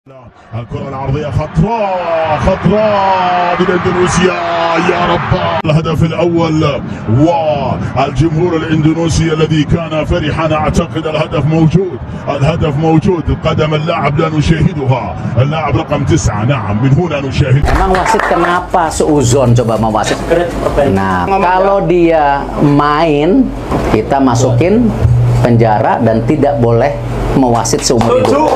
الكرة العرضية خطراء من اندونيسيا يا رب. الهدف الأول والجمهور الاندونيسي الذي كان فرحا، أعتقد الهدف موجود. قدم اللاعب لا نشاهدها، اللاعب رقم 9. نعم، من هنا نشاهد. Emang wasit kenapa seuzon coba sama wasit? Nah, kalau dia main, kita masukin penjara dan tidak boleh mewasit seumur hidup.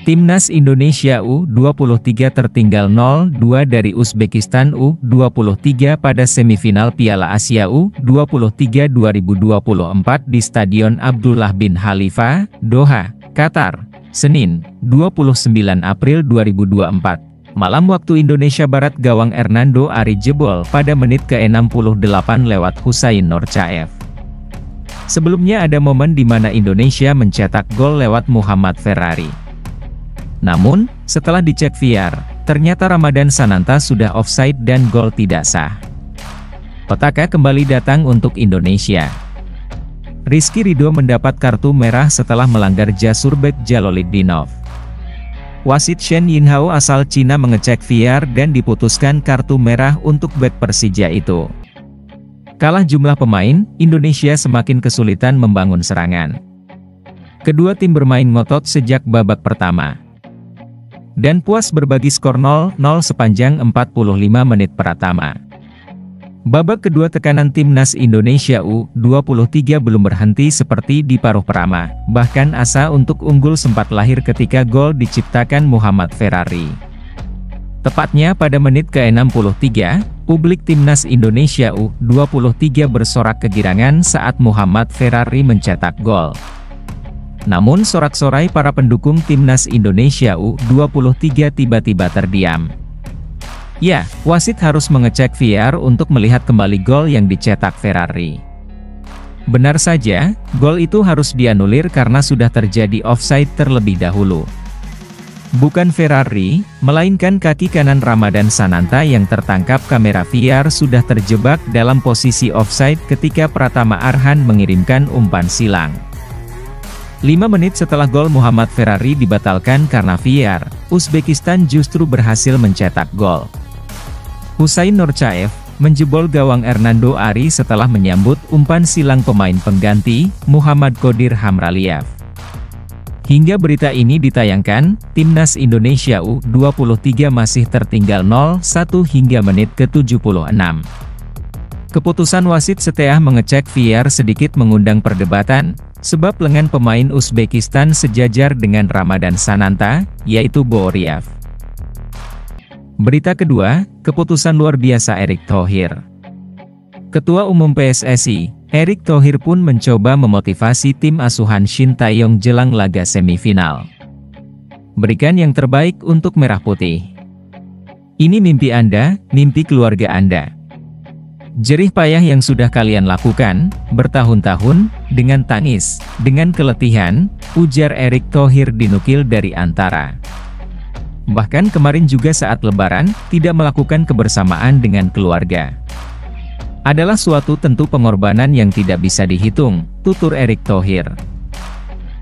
Timnas Indonesia U23 tertinggal 0-2 dari Uzbekistan U23 pada semifinal Piala Asia U23 2024 di Stadion Abdullah bin Khalifa, Doha, Qatar, Senin, 29 April 2024. Malam waktu Indonesia Barat, gawang Hernando Ari jebol pada menit ke-68 lewat Husain Nurchaev. Sebelumnya ada momen di mana Indonesia mencetak gol lewat Muhammad Ferrari. Namun, setelah dicek VAR, ternyata Ramadan Sananta sudah offside dan gol tidak sah. Petaka kembali datang untuk Indonesia. Rizky Ridho mendapat kartu merah setelah melanggar Jasurbek Jaloliddinov. Wasit Shen Yinhao asal Cina mengecek VAR dan diputuskan kartu merah untuk bek Persija itu. Kalah jumlah pemain, Indonesia semakin kesulitan membangun serangan. Kedua tim bermain ngotot sejak babak pertama. Dan puas berbagi skor 0-0 sepanjang 45 menit pertama. Babak kedua tekanan Timnas Indonesia U23 belum berhenti seperti di paruh pertama, bahkan asa untuk unggul sempat lahir ketika gol diciptakan Muhammad Ferrari. Tepatnya pada menit ke-63, publik Timnas Indonesia U23 bersorak kegirangan saat Muhammad Ferrari mencetak gol. Namun sorak-sorai para pendukung Timnas Indonesia U23 tiba-tiba terdiam. Ya, wasit harus mengecek VAR untuk melihat kembali gol yang dicetak Ferrari. Benar saja, gol itu harus dianulir karena sudah terjadi offside terlebih dahulu. Bukan Ferrari, melainkan kaki kanan Ramadan Sananta yang tertangkap kamera VAR sudah terjebak dalam posisi offside ketika Pratama Arhan mengirimkan umpan silang. 5 menit setelah gol Muhammad Ferrari dibatalkan karena VAR, Uzbekistan justru berhasil mencetak gol. Husain Nurchaev menjebol gawang Hernando Ari setelah menyambut umpan silang pemain pengganti, Muhammad Qodir Hamraliev. Hingga berita ini ditayangkan, Timnas Indonesia U23 masih tertinggal 0-1 hingga menit ke-76. Keputusan wasit setelah mengecek VAR sedikit mengundang perdebatan, sebab lengan pemain Uzbekistan sejajar dengan Ramadan Sananta, yaitu Booriev. Berita kedua, keputusan luar biasa Erick Thohir. Ketua Umum PSSI, Erick Thohir pun mencoba memotivasi tim asuhan Shin Tae-yong jelang laga semifinal. Berikan yang terbaik untuk Merah Putih. Ini mimpi Anda, mimpi keluarga Anda. Jerih payah yang sudah kalian lakukan, bertahun-tahun, dengan tangis, dengan keletihan, ujar Erick Thohir dinukil dari Antara. Bahkan kemarin juga saat Lebaran, tidak melakukan kebersamaan dengan keluarga. Adalah suatu tentu pengorbanan yang tidak bisa dihitung, tutur Erick Thohir.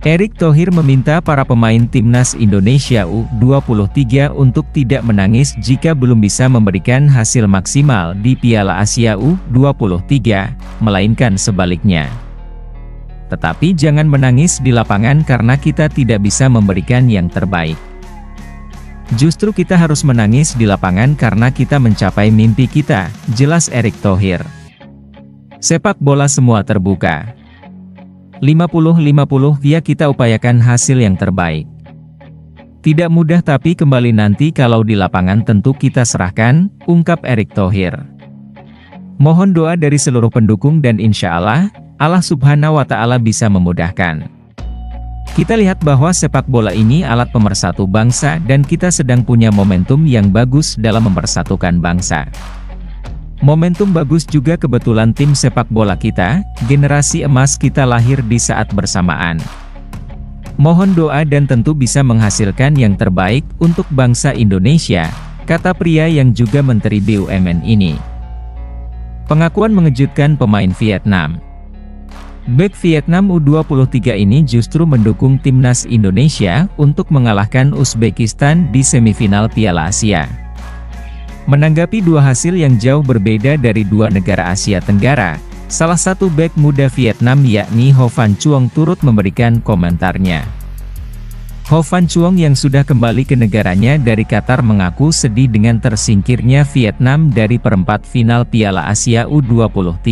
Erick Thohir meminta para pemain Timnas Indonesia U23 untuk tidak menangis jika belum bisa memberikan hasil maksimal di Piala Asia U23, melainkan sebaliknya. Tetapi jangan menangis di lapangan karena kita tidak bisa memberikan yang terbaik. Justru kita harus menangis di lapangan karena kita mencapai mimpi kita, jelas Erick Thohir. Sepak bola semua terbuka. 50-50 ya, kita upayakan hasil yang terbaik. Tidak mudah tapi kembali nanti kalau di lapangan tentu kita serahkan, ungkap Erick Thohir. Mohon doa dari seluruh pendukung dan insya Allah, Allah Subhanahu wa Ta'ala bisa memudahkan. Kita lihat bahwa sepak bola ini alat pemersatu bangsa dan kita sedang punya momentum yang bagus dalam mempersatukan bangsa. Momentum bagus juga kebetulan tim sepak bola kita, generasi emas kita lahir di saat bersamaan. Mohon doa dan tentu bisa menghasilkan yang terbaik untuk bangsa Indonesia, kata pria yang juga Menteri BUMN ini. Pengakuan mengejutkan pemain Vietnam. Bek Vietnam U23 ini justru mendukung timnas Indonesia untuk mengalahkan Uzbekistan di semifinal Piala Asia. Menanggapi dua hasil yang jauh berbeda dari dua negara Asia Tenggara, salah satu bek muda Vietnam yakni Ho Van Chuong turut memberikan komentarnya. Ho Van Chuong yang sudah kembali ke negaranya dari Qatar mengaku sedih dengan tersingkirnya Vietnam dari perempat final Piala Asia U23.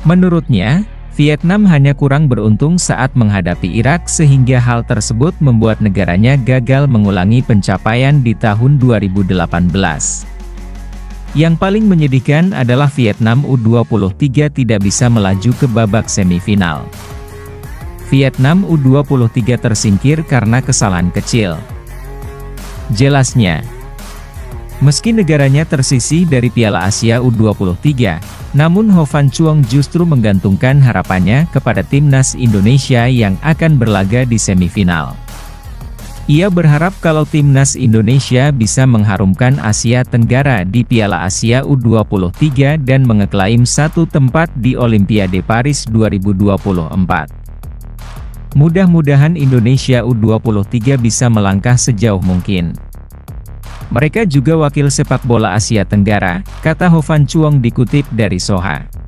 Menurutnya, Vietnam hanya kurang beruntung saat menghadapi Irak sehingga hal tersebut membuat negaranya gagal mengulangi pencapaian di tahun 2018. Yang paling menyedihkan adalah Vietnam U23 tidak bisa melaju ke babak semifinal. Vietnam U23 tersingkir karena kesalahan kecil. Jelasnya, meski negaranya tersisih dari Piala Asia U23, namun Ho Van Chuong justru menggantungkan harapannya kepada timnas Indonesia yang akan berlaga di semifinal. Ia berharap kalau timnas Indonesia bisa mengharumkan Asia Tenggara di Piala Asia U23 dan mengeklaim satu tempat di Olimpiade Paris 2024. Mudah-mudahan Indonesia U23 bisa melangkah sejauh mungkin. Mereka juga wakil sepak bola Asia Tenggara, kata Ho Van Chuong dikutip dari Soha.